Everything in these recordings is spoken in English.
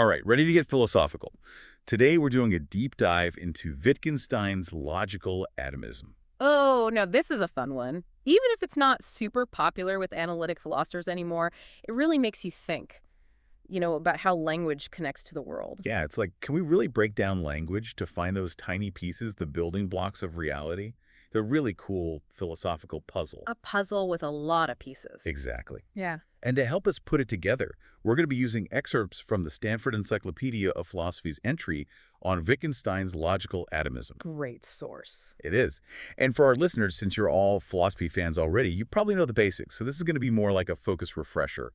All right, ready to get philosophical. Today we're doing a deep dive into Wittgenstein's logical atomism. Oh, no, this is a fun one. Even if it's not super popular with analytic philosophers anymore, it really makes you think, about how language connects to the world. Yeah, it's like, can we really break down language to find those tiny pieces, the building blocks of reality? They're a really cool philosophical puzzle. A puzzle with a lot of pieces. Exactly. Yeah. And to help us put it together, we're going to be using excerpts from the Stanford Encyclopedia of Philosophy's entry on Wittgenstein's logical atomism. Great source. It is. And for our listeners, since you're all philosophy fans already, you probably know the basics. So this is going to be more like a focus refresher,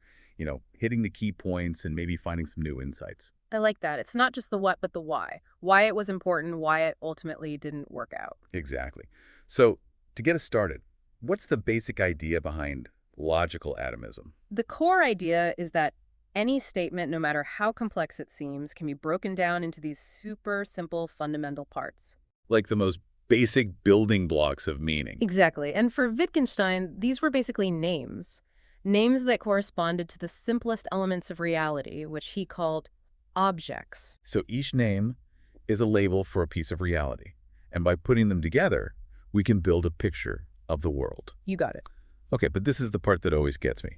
hitting the key points and maybe finding some new insights. I like that. It's not just the what, but the why. Why it was important, why it ultimately didn't work out. Exactly. So to get us started, what's the basic idea behind logical atomism? The core idea is that any statement, no matter how complex it seems, can be broken down into these super simple fundamental parts. Like the most basic building blocks of meaning. Exactly. And for Wittgenstein, these were basically names. Names that corresponded to the simplest elements of reality, which he called objects. So each name is a label for a piece of reality. And by putting them together, we can build a picture of the world. You got it. Okay, but this is the part that always gets me.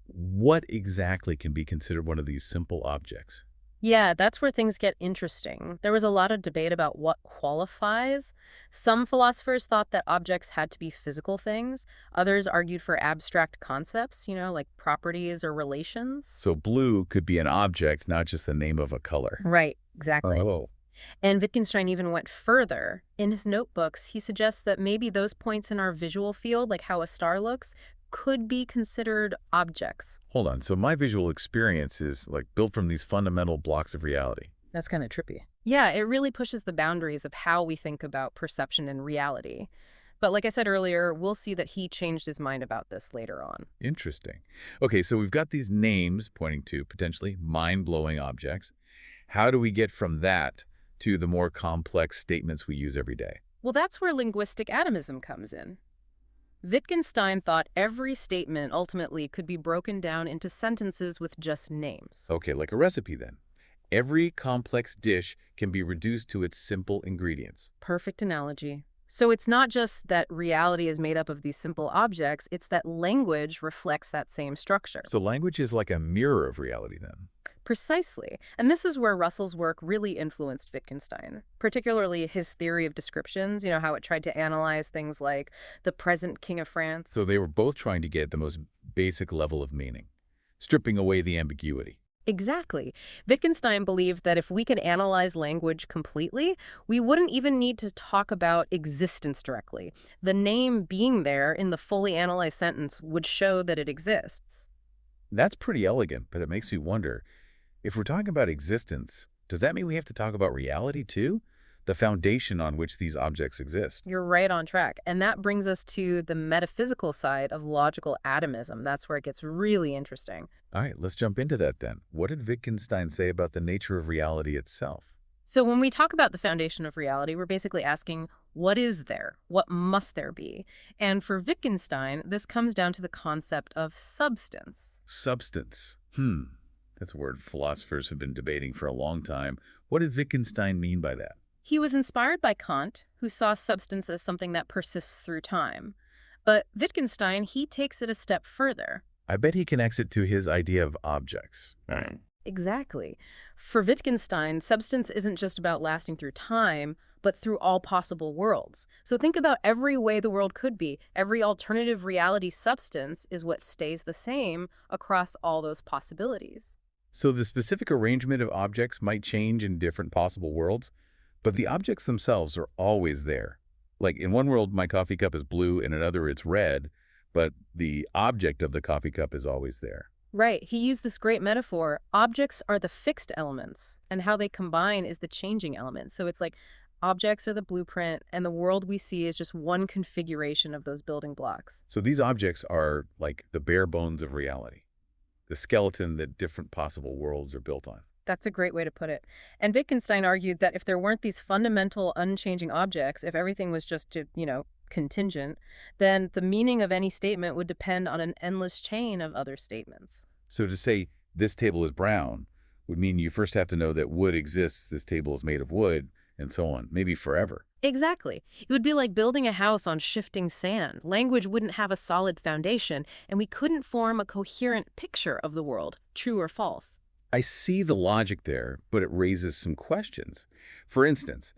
What exactly can be considered one of these simple objects? Yeah, that's where things get interesting. There was a lot of debate about what qualifies. Some philosophers thought that objects had to be physical things. Others argued for abstract concepts, like properties or relations. So blue could be an object, not just the name of a color. Right, exactly. Oh, And Wittgenstein even went further. In his notebooks, he suggests that maybe those points in our visual field, like how a star looks, could be considered objects. hold on. So my visual experience is like built from these fundamental blocks of reality. That's kind of trippy. Yeah, it really pushes the boundaries of how we think about perception and reality. But like I said earlier, we'll see that he changed his mind about this later on. Interesting. Okay, so we've got these names pointing to potentially mind-blowing objects. How do we get from that to the more complex statements we use every day? Well, that's where linguistic atomism comes in. Wittgenstein thought every statement ultimately could be broken down into sentences with just names. Okay, like a recipe then. Every complex dish can be reduced to its simple ingredients. Perfect analogy. So it's not just that reality is made up of these simple objects, it's that language reflects that same structure. So language is like a mirror of reality then. Precisely. And this is where Russell's work really influenced Wittgenstein, particularly his theory of descriptions, how it tried to analyze things like the present King of France. So they were both trying to get the most basic level of meaning, stripping away the ambiguity. Exactly. Wittgenstein believed that if we could analyze language completely, we wouldn't even need to talk about existence directly. The name being there in the fully analyzed sentence would show that it exists. That's pretty elegant, but it makes me wonder, if we're talking about existence, does that mean we have to talk about reality too? The foundation on which these objects exist. You're right on track. And that brings us to the metaphysical side of logical atomism. That's where it gets really interesting. All right, let's jump into that then. What did Wittgenstein say about the nature of reality itself? So when we talk about the foundation of reality, we're basically asking, what is there? What must there be? And for Wittgenstein, this comes down to the concept of substance. Substance. That's a word philosophers have been debating for a long time. What did Wittgenstein mean by that? He was inspired by Kant, who saw substance as something that persists through time. But Wittgenstein, he takes it a step further. I bet he connects it to his idea of objects. Exactly. For Wittgenstein, substance isn't just about lasting through time, but through all possible worlds. So think about every way the world could be. Every alternative reality substance is what stays the same across all those possibilities. So the specific arrangement of objects might change in different possible worlds, but the objects themselves are always there. Like in one world, my coffee cup is blue, in another it's red, but the object of the coffee cup is always there. Right. He used this great metaphor. Objects are the fixed elements, and how they combine is the changing element. So it's like objects are the blueprint, and the world we see is just one configuration of those building blocks. So these objects are like the bare bones of reality, the skeleton that different possible worlds are built on. That's a great way to put it. And Wittgenstein argued that if there weren't these fundamental, unchanging objects, if everything was just, contingent, then the meaning of any statement would depend on an endless chain of other statements. So to say this table is brown would mean you first have to know that wood exists, this table is made of wood, and so on, maybe forever. Exactly. It would be like building a house on shifting sand. Language wouldn't have a solid foundation, and we couldn't form a coherent picture of the world, true or false. I see the logic there, but it raises some questions. For instance,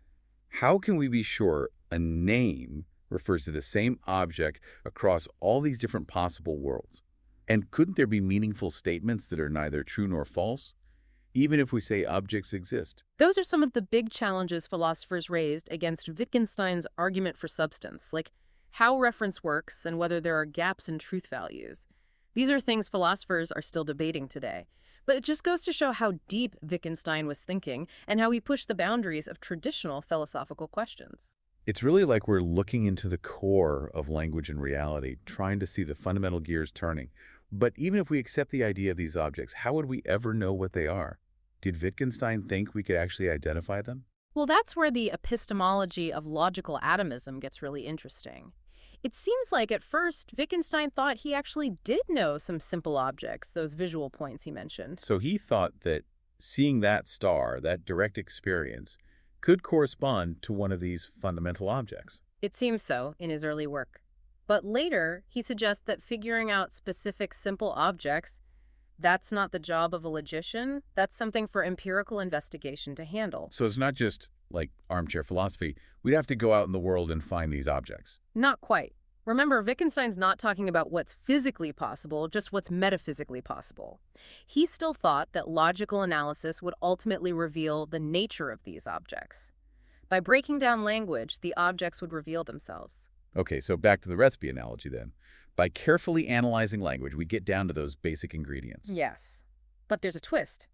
how can we be sure a name refers to the same object across all these different possible worlds? And couldn't there be meaningful statements that are neither true nor false, even if we say objects exist? Those are some of the big challenges philosophers raised against Wittgenstein's argument for substance, like how reference works and whether there are gaps in truth values. These are things philosophers are still debating today. But it just goes to show how deep Wittgenstein was thinking and how he pushed the boundaries of traditional philosophical questions. It's really like we're looking into the core of language and reality, trying to see the fundamental gears turning. But even if we accept the idea of these objects, how would we ever know what they are? Did Wittgenstein think we could actually identify them? Well, that's where the epistemology of logical atomism gets really interesting. It seems like at first, Wittgenstein thought he actually did know some simple objects, those visual points he mentioned. So he thought that seeing that star, that direct experience, could correspond to one of these fundamental objects. It seems so in his early work. But later, he suggests that figuring out specific simple objects, that's not the job of a logician. That's something for empirical investigation to handle. So it's not just like armchair philosophy. We'd have to go out in the world and find these objects. Not quite. Remember, Wittgenstein's not talking about what's physically possible, just what's metaphysically possible. He still thought that logical analysis would ultimately reveal the nature of these objects. By breaking down language, the objects would reveal themselves. Okay, so back to the recipe analogy then. By carefully analyzing language, we get down to those basic ingredients. Yes. But there's a twist.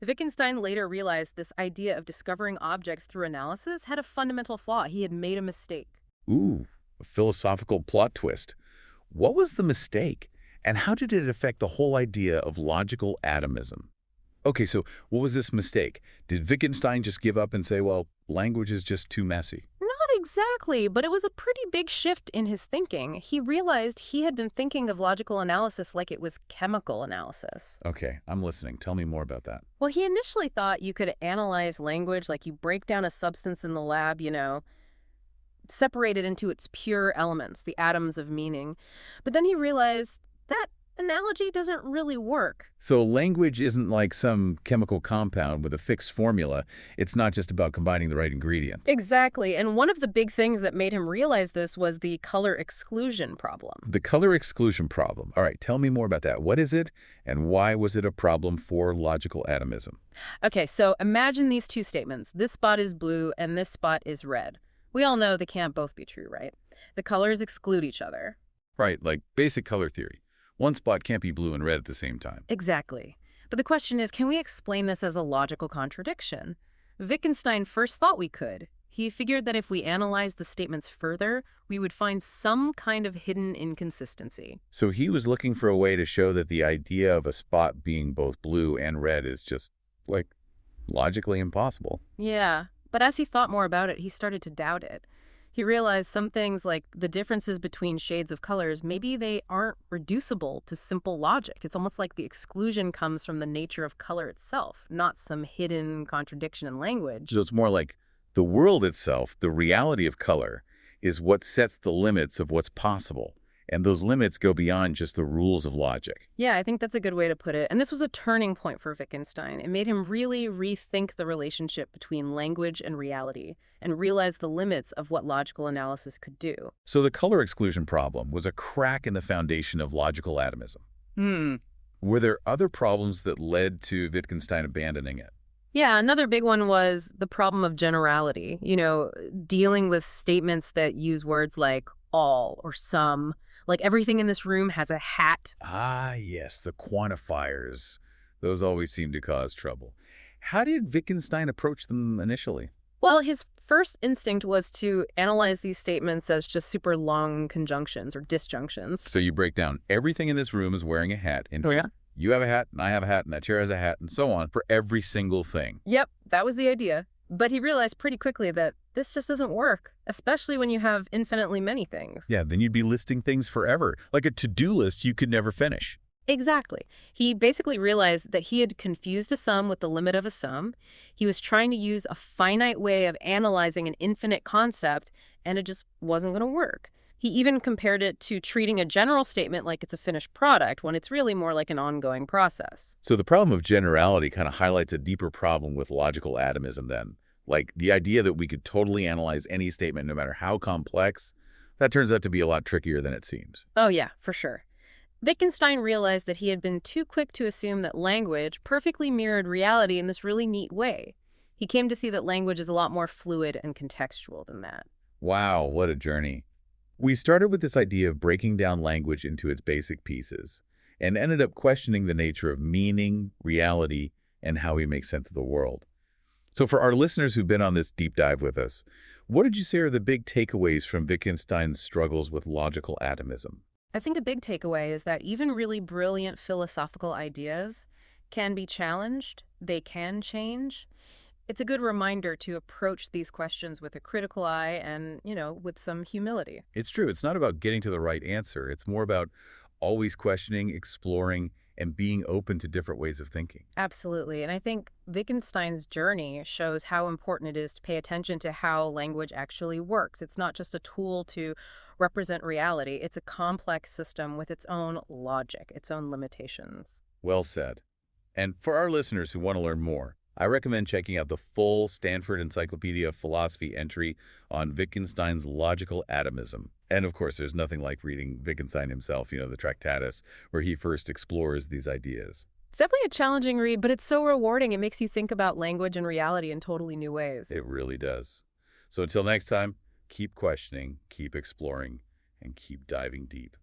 Wittgenstein later realized this idea of discovering objects through analysis had a fundamental flaw. He had made a mistake. Ooh, a philosophical plot twist. What was the mistake? And how did it affect the whole idea of logical atomism? Okay, so what was this mistake? Did Wittgenstein just give up and say, well, language is just too messy? Not exactly, but it was a pretty big shift in his thinking. He realized he had been thinking of logical analysis like it was chemical analysis. Okay, I'm listening. Tell me more about that. Well, he initially thought you could analyze language like you break down a substance in the lab, separate it into its pure elements, the atoms of meaning. But then he realized that analogy doesn't really work. So language isn't like some chemical compound with a fixed formula. It's not just about combining the right ingredients. Exactly. And one of the big things that made him realize this was the color exclusion problem. The color exclusion problem. All right, tell me more about that. What is it, and why was it a problem for logical atomism? Okay, so imagine these two statements. This spot is blue and this spot is red. We all know they can't both be true, right? The colors exclude each other. Right, like basic color theory. One spot can't be blue and red at the same time. Exactly. But the question is, can we explain this as a logical contradiction? Wittgenstein first thought we could. He figured that if we analyzed the statements further, we would find some kind of hidden inconsistency. So he was looking for a way to show that the idea of a spot being both blue and red is just, like, logically impossible. Yeah, but as he thought more about it, he started to doubt it. He realized some things like the differences between shades of colors, maybe they aren't reducible to simple logic. It's almost like the exclusion comes from the nature of color itself, not some hidden contradiction in language. So it's more like the world itself, the reality of color, is what sets the limits of what's possible. And those limits go beyond just the rules of logic. Yeah, I think that's a good way to put it. And this was a turning point for Wittgenstein. It made him really rethink the relationship between language and reality and realize the limits of what logical analysis could do. So the color exclusion problem was a crack in the foundation of logical atomism. Were there other problems that led to Wittgenstein abandoning it? Yeah, another big one was the problem of generality. Dealing with statements that use words like all or some. Like everything in this room has a hat. Ah, yes, the quantifiers. Those always seem to cause trouble. How did Wittgenstein approach them initially? Well, his first instinct was to analyze these statements as just super long conjunctions or disjunctions. So you break down everything in this room is wearing a hat. And Oh, yeah? you have a hat, and I have a hat, and that chair has a hat, and so on for every single thing. Yep, that was the idea. But he realized pretty quickly that this just doesn't work, especially when you have infinitely many things. Yeah, then you'd be listing things forever. Like a to-do list you could never finish. Exactly. He basically realized that he had confused a sum with the limit of a sum. He was trying to use a finite way of analyzing an infinite concept, and it just wasn't going to work. He even compared it to treating a general statement like it's a finished product when it's really more like an ongoing process. So the problem of generality kind of highlights a deeper problem with logical atomism then. Like the idea that we could totally analyze any statement no matter how complex, that turns out to be a lot trickier than it seems. Oh, yeah, for sure. Wittgenstein realized that he had been too quick to assume that language perfectly mirrored reality in this really neat way. He came to see that language is a lot more fluid and contextual than that. Wow, what a journey. We started with this idea of breaking down language into its basic pieces and ended up questioning the nature of meaning, reality, and how we make sense of the world. So for our listeners who've been on this deep dive with us, what did you say are the big takeaways from Wittgenstein's struggles with logical atomism? I think a big takeaway is that even really brilliant philosophical ideas can be challenged, they can change. It's a good reminder to approach these questions with a critical eye and, with some humility. It's true. It's not about getting to the right answer. It's more about always questioning, exploring, and being open to different ways of thinking. Absolutely. And I think Wittgenstein's journey shows how important it is to pay attention to how language actually works. It's not just a tool to represent reality, it's a complex system with its own logic, its own limitations. Well said. And for our listeners who want to learn more, I recommend checking out the full Stanford Encyclopedia of Philosophy entry on Wittgenstein's logical atomism. And of course, there's nothing like reading Wittgenstein himself, the Tractatus, where he first explores these ideas. It's definitely a challenging read, but it's so rewarding. It makes you think about language and reality in totally new ways. It really does. So until next time, keep questioning, keep exploring, and keep diving deep.